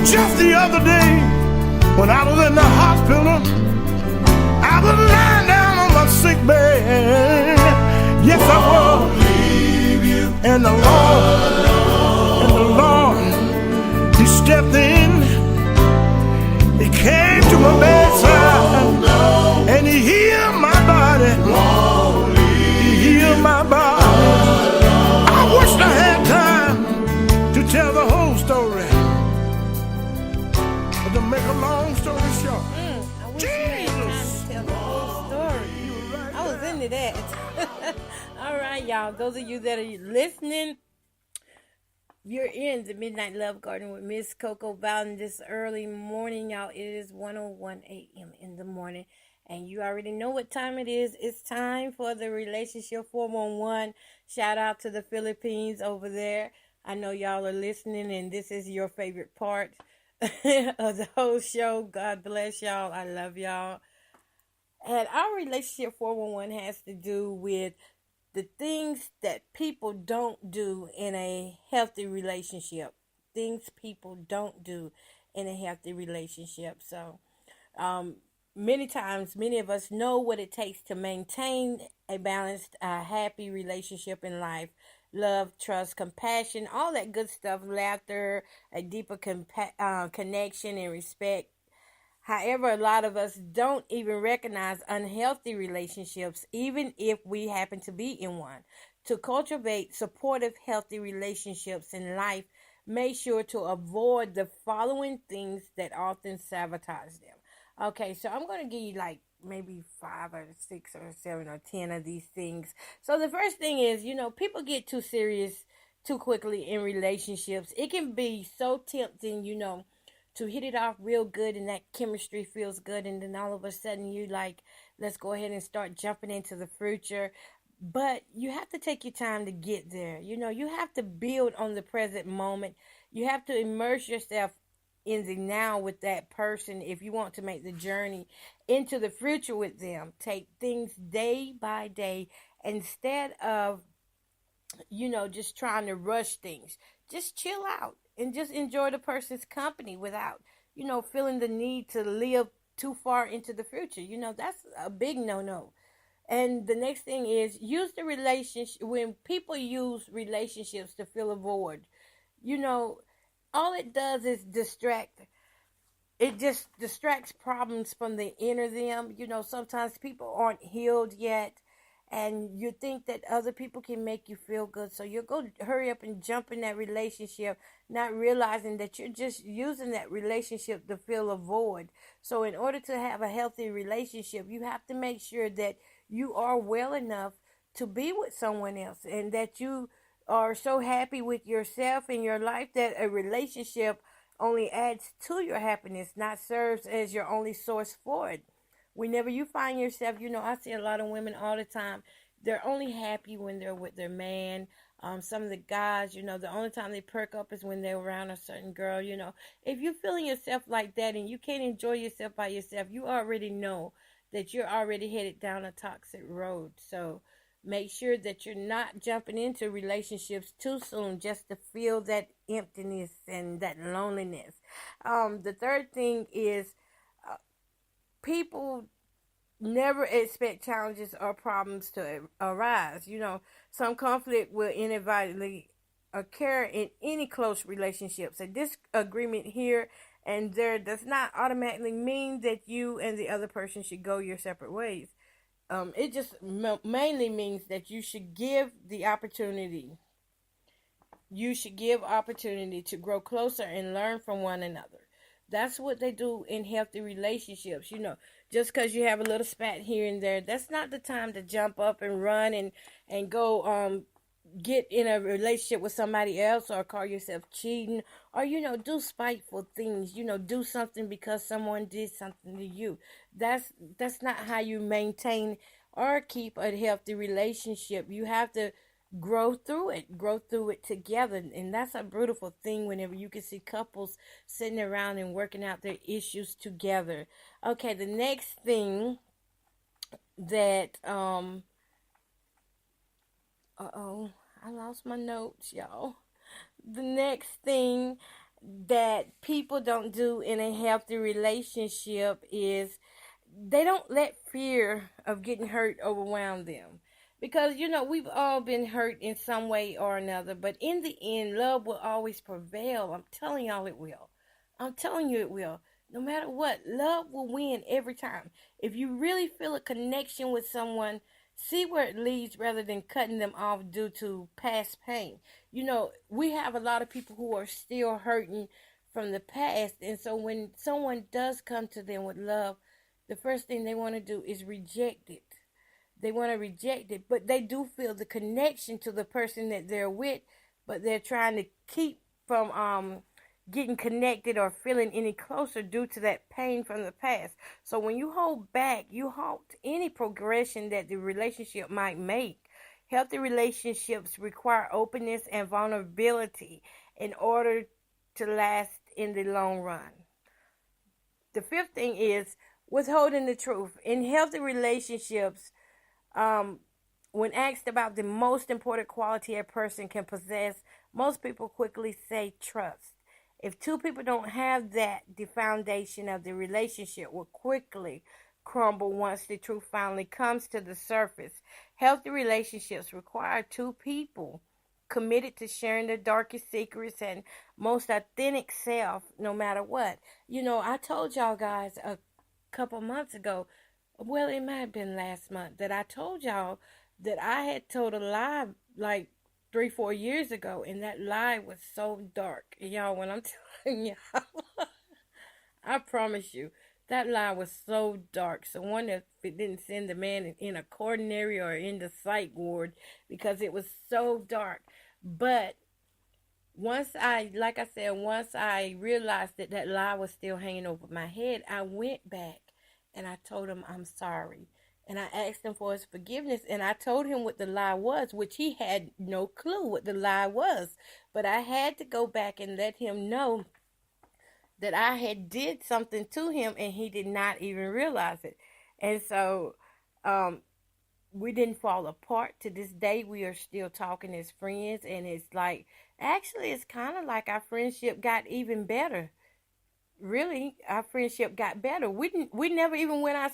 Just the other day, when I was in the hospital, I was lying down on my sick bed. Yes, I was. And the Lord, He stepped in. He came to my bedside, and He healed my body. He healed my body. I wish I had time to tell the whole story. But to make a long story short, I wish you had time to tell the whole story. I was into that. All right, y'all. Those of you that are listening, you're in the Midnight Love Garden with Miss Koko Bowden this early morning, y'all. It is 1:01 a.m. in the morning, and you already know what time it is. It's time for the Relationship 411. Shout out to the Philippines over there. I know y'all are listening, and this is your favorite part of the whole show. God bless y'all. I love y'all. And our Relationship 411 has to do with the things that people don't do in a healthy relationship. Things people don't do in a healthy relationship. So, many times, many of us know what it takes to maintain a balanced, happy relationship in life. Love, trust, compassion, all that good stuff, laughter, a deeper connection and respect. However, a lot of us don't even recognize unhealthy relationships, even if we happen to be in one. To cultivate supportive, healthy relationships in life, make sure to avoid the following things that often sabotage them. Okay, so I'm going to give you like maybe 5 or 6 or 7 or 10 of these things. So the first thing is, people get too serious too quickly in relationships. It can be so tempting, to hit it off real good and that chemistry feels good, and then all of a sudden you like, let's go ahead and start jumping into the future. But you have to take your time to get there. You have to build on the present moment. You have to immerse yourself in the now with that person if you want to make the journey into the future with them. Take things day by day instead of just trying to rush things. Just chill out and just enjoy the person's company without, feeling the need to live too far into the future. That's a big no-no. And the next thing is use the relationship. When people use relationships to fill a void, all it does is distract. It just distracts problems from the inner them. Sometimes people aren't healed yet, and you think that other people can make you feel good. So you'll go hurry up and jump in that relationship, not realizing that you're just using that relationship to fill a void. So in order to have a healthy relationship, you have to make sure that you are well enough to be with someone else, and that you are so happy with yourself and your life that a relationship only adds to your happiness, not serves as your only source for it. Whenever you find yourself, I see a lot of women all the time, they're only happy when they're with their man. Some of the guys, the only time they perk up is when they're around a certain girl. If you're feeling yourself like that and you can't enjoy yourself by yourself, you already know that you're already headed down a toxic road. So make sure that you're not jumping into relationships too soon just to feel that emptiness and that loneliness. The third thing is, people never expect challenges or problems to arise. Some conflict will inevitably occur in any close relationships. A disagreement here and there does not automatically mean that you and the other person should go your separate ways. It just mainly means that you should give the opportunity. You should give opportunity to grow closer and learn from one another. That's what they do in healthy relationships. Just because you have a little spat here and there, that's not the time to jump up and run and go get in a relationship with somebody else, or call yourself cheating, or do spiteful things. Do something because someone did something to you. That's not how you maintain or keep a healthy relationship. You have to grow through it together. And that's a beautiful thing whenever you can see couples sitting around and working out their issues together. Okay, the next thing that I lost my notes, y'all. The next thing that people don't do in a healthy relationship is they don't let fear of getting hurt overwhelm them. Because, we've all been hurt in some way or another, but in the end, love will always prevail. I'm telling y'all it will. I'm telling you it will. No matter what, love will win every time. If you really feel a connection with someone, see where it leads rather than cutting them off due to past pain. We have a lot of people who are still hurting from the past, and so when someone does come to them with love, the first thing they want to do is reject it. They want to reject it, but they do feel the connection to the person that they're with, but they're trying to keep from getting connected or feeling any closer due to that pain from the past. So when you hold back, you halt any progression that the relationship might make. Healthy relationships require openness and vulnerability in order to last in the long run. The fifth thing is withholding the truth. In healthy relationships, when asked about the most important quality a person can possess, most people quickly say trust. If two people don't have that, the foundation of the relationship will quickly crumble once the truth finally comes to the surface. Healthy relationships require two people committed to sharing their darkest secrets and most authentic self, no matter what. I told y'all guys a couple months ago, well, it might have been last month, that I told y'all that I had told a lie like 3-4 years ago, and that lie was so dark. Y'all, when I'm telling y'all, I promise you, that lie was so dark. So one that didn't send the man in a coronary or in the psych ward because it was so dark. But once I realized that that lie was still hanging over my head, I went back and I told him I'm sorry. And I asked him for his forgiveness, and I told him what the lie was, which he had no clue what the lie was. But I had to go back and let him know that I had did something to him, and he did not even realize it. And so we didn't fall apart. To this day, we are still talking as friends, and it's like, actually, it's kind of like our friendship got even better. Really, our friendship got better. We never even went our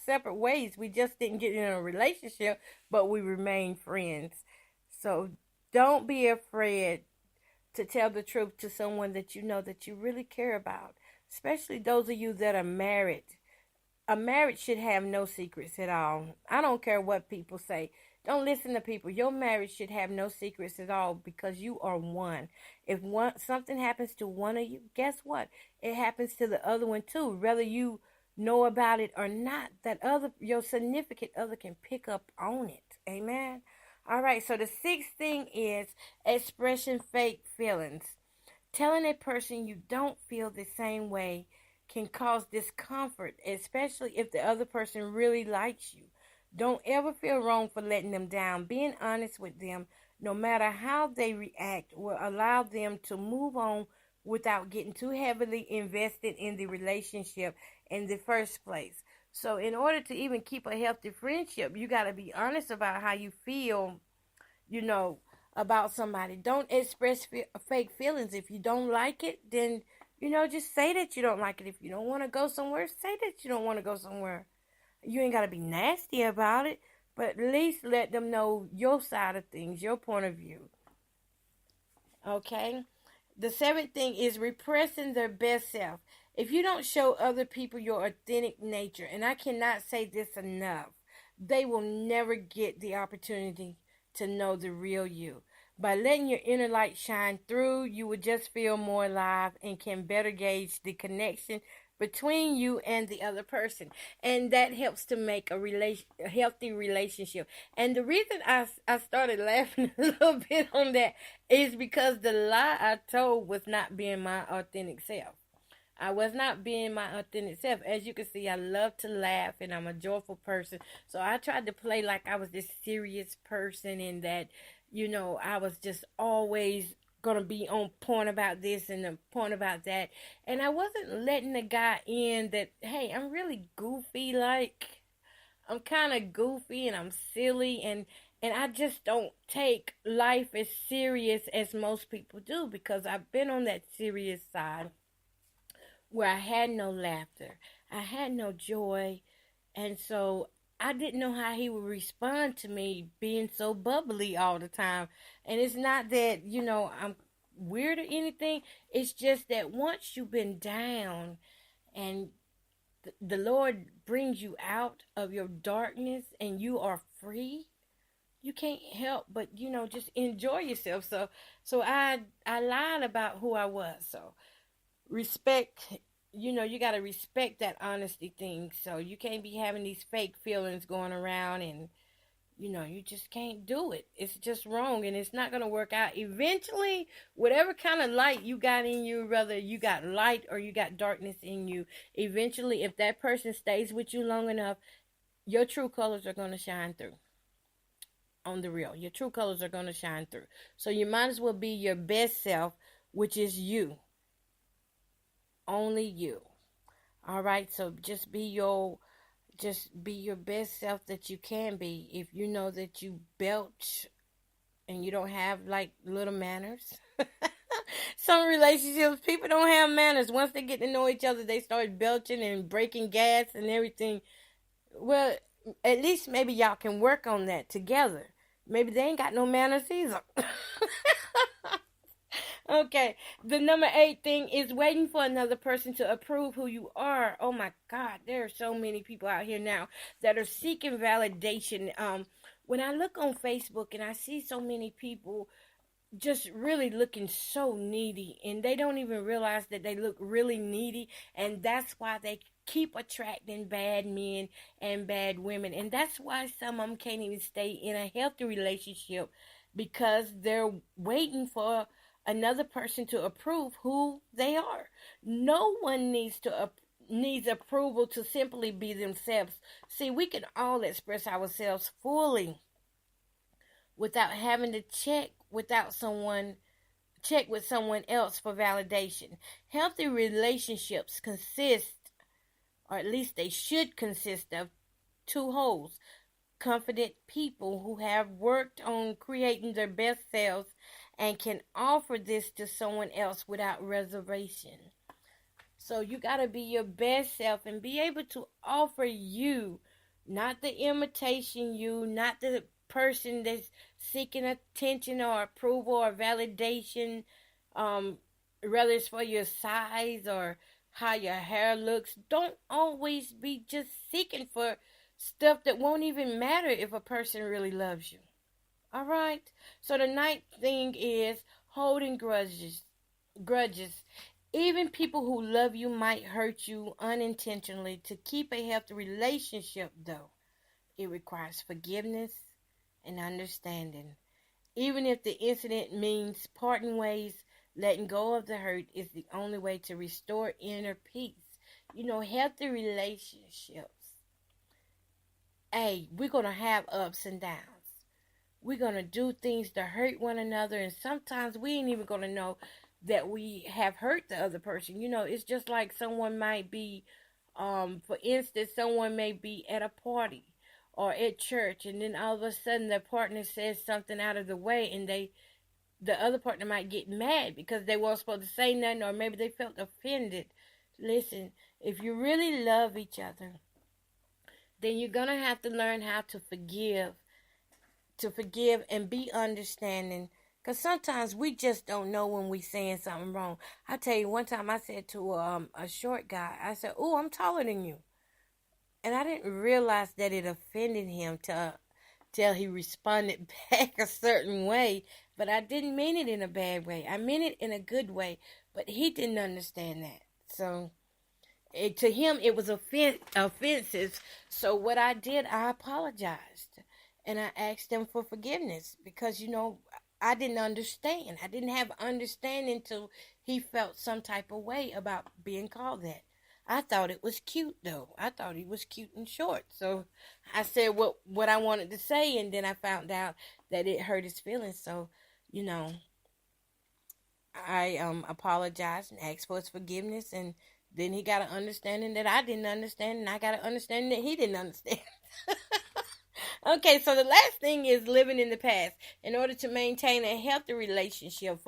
separate ways. We just didn't get in a relationship, but we remained friends. So don't be afraid to tell the truth to someone that you know that you really care about, especially those of you that are married. A marriage should have no secrets at all. I don't care what people say. Don't listen to people. Your marriage should have no secrets at all because you are one. If something happens to one of you, guess what? It happens to the other one too. Whether you know about it or not, your significant other can pick up on it. Amen. All right. So the sixth thing is expressing fake feelings. Telling a person you don't feel the same way can cause discomfort, especially if the other person really likes you. Don't ever feel wrong for letting them down. Being honest with them, no matter how they react, will allow them to move on without getting too heavily invested in the relationship in the first place. So in order to even keep a healthy friendship, you got to be honest about how you feel, about somebody. Don't express fake feelings. If you don't like it, then, just say that you don't like it. If you don't want to go somewhere, say that you don't want to go somewhere. You ain't got to be nasty about it, but at least let them know your side of things, your point of view. Okay? The seventh thing is repressing their best self. If you don't show other people your authentic nature, and I cannot say this enough, they will never get the opportunity to know the real you. By letting your inner light shine through, you will just feel more alive and can better gauge the connection between you and the other person, and that helps to make a healthy relationship. And the reason I started laughing a little bit on that is because the lie I told was not being my authentic self. I was not being my authentic self. As you can see, I love to laugh and I'm a joyful person. So I tried to play like I was this serious person and that, I was just always gonna be on point about this and the point about that, and I wasn't letting the guy in that, hey, I'm really goofy, like I'm kind of goofy and I'm silly, and And I just don't take life as serious as most people do, because I've been on that serious side where I had no laughter, I had no joy, and so I didn't know how he would respond to me being so bubbly all the time. And it's not that, I'm weird or anything. It's just that once you've been down and the Lord brings you out of your darkness and you are free, you can't help but, just enjoy yourself. So I lied about who I was. So respect, you got to respect that honesty thing. So you can't be having these fake feelings going around, and you just can't do it. It's just wrong, and it's not going to work out. Eventually, whatever kind of light you got in you, whether you got light or you got darkness in you, eventually, if that person stays with you long enough, your true colors are going to shine through. On the real, your true colors are going to shine through. So you might as well be your best self, which is you. Only you. All right, so just be your best self that you can be. If you know that you belch and you don't have like little manners. Some relationships, people don't have manners. Once they get to know each other, they start belching and breaking gas and everything. Well, at least maybe y'all can work on that together. Maybe they ain't got no manners either. Okay, the number 8 thing is waiting for another person to approve who you are. Oh my God, there are so many people out here now that are seeking validation. When I look on Facebook and I see so many people just really looking so needy, and they don't even realize that they look really needy, and that's why they keep attracting bad men and bad women, and that's why some of them can't even stay in a healthy relationship, because they're waiting for another person to approve who they are. No one needs approval to simply be themselves. See, we can all express ourselves fully without having to check with someone else for validation. Healthy relationships consist, or at least they should consist, of two wholes: confident people who have worked on creating their best selves and can offer this to someone else without reservation. So you got to be your best self and be able to offer you, not the imitation you, not the person that's seeking attention or approval or validation, whether it's for your size or how your hair looks. Don't always be just seeking for stuff that won't even matter if a person really loves you. All right. So the 9th thing is holding grudges. Even people who love you might hurt you unintentionally. To keep a healthy relationship, though, it requires forgiveness and understanding. Even if the incident means parting ways, letting go of the hurt is the only way to restore inner peace. Healthy relationships. Hey, we're going to have ups and downs. We're going to do things to hurt one another, and sometimes we ain't even going to know that we have hurt the other person. It's just like someone might be, for instance, someone may be at a party or at church, and then all of a sudden their partner says something out of the way, and the other partner might get mad because they weren't supposed to say nothing, or maybe they felt offended. Listen, if you really love each other, then you're going to have to learn how to forgive and be understanding, because sometimes we just don't know when we saying something wrong. I tell you, one time I said to a short guy, I said, "Oh, I'm taller than you," and I didn't realize that it offended him till he responded back a certain way, but I didn't mean it in a bad way. I meant it in a good way, but he didn't understand that. So to him, it was offensive. So what I did, I apologized. And I asked him for forgiveness because, I didn't understand. I didn't have understanding until he felt some type of way about being called that. I thought it was cute, though. I thought he was cute and short. So I said what I wanted to say, and then I found out that it hurt his feelings. So, I apologized and asked for his forgiveness, and then he got an understanding that I didn't understand, and I got an understanding that he didn't understand. Okay, so the last thing is living in the past. In order to maintain a healthy relationship,